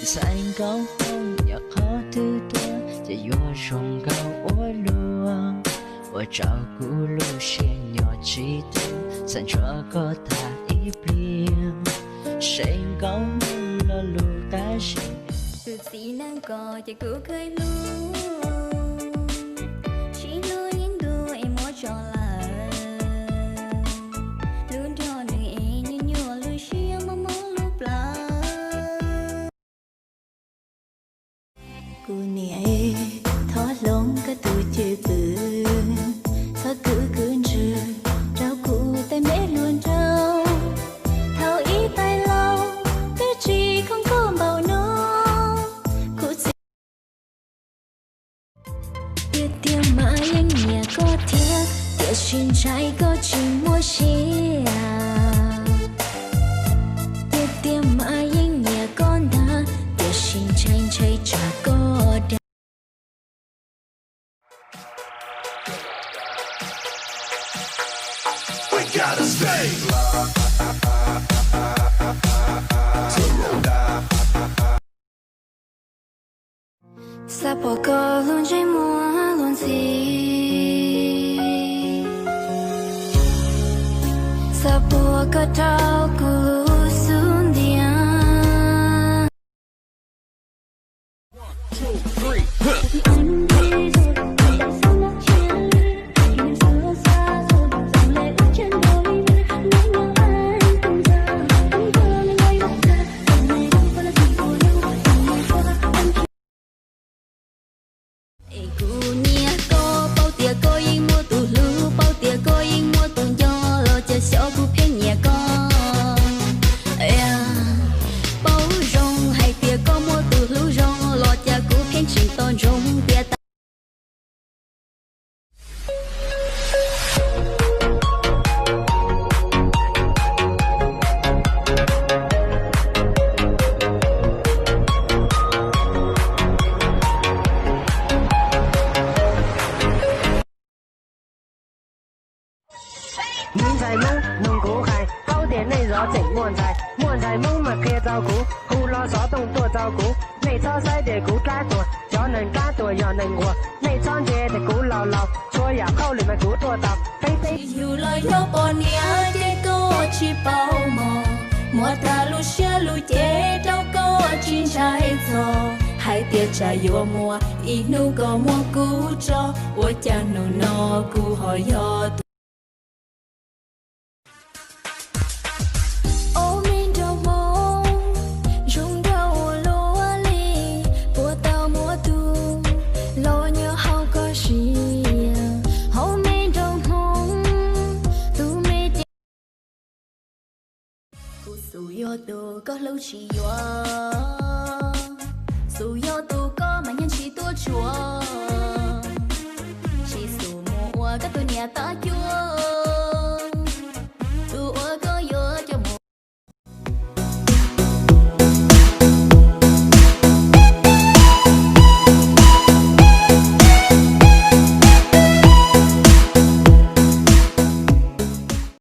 Xanh cao hông nhạc khó thứ tuaจะยัวชงเกาอัวลัวว่าเจ้ากูลูเชียนยอดชีตังสันชัวก็ทาอีเปลี่ยนเสียงเกามึงละลูตาชี từ xí nàng có chỉ cứ khơi lu chỉ lu những đôi em muốn cho là luôn cho người em như nhua lu xia mà mong lúc là cô nè thoát lông cái tuổi chưa cứ thoát cứ trừ trao cụ tay mẹ luôn trao thao ý tay lâu cái gì không có bao nó tiếng mãi anh nhà có thiệt tiệt xin trái có chỉ mua xia tiếng mãi anh nhà con đã tiệt xin trái trả có đã We gotta stay. Sa bỏ có luôn chơi mua luôn gì Sa bỏ có trao cú xuống dia Nhìn dài mông, nông cố khai, hậu tiền này gió chỉnh muôn dài mông mà kia rau cú, hù lo gió tung tua rau cú, này cho sai để cú cá tuổi, cho nên cá tuổi giờ nên ngùa, này chọn về để cú lò lò, chua giả khâu liền mà cú tua tàu, tây dù lời nhớ bỏ nia để cô chỉ bao mò, mua ta lu xia lu chế đâu có chín trái giò, hai tia trà vô mua, ít nu có mua cú cho, ôi cha nu no cú hỏi yo. Dù yo tu có lâu chỉ yo dù yo tu có mà nhân chỉ tua chùa chỉ dù mua các tôi nhà ta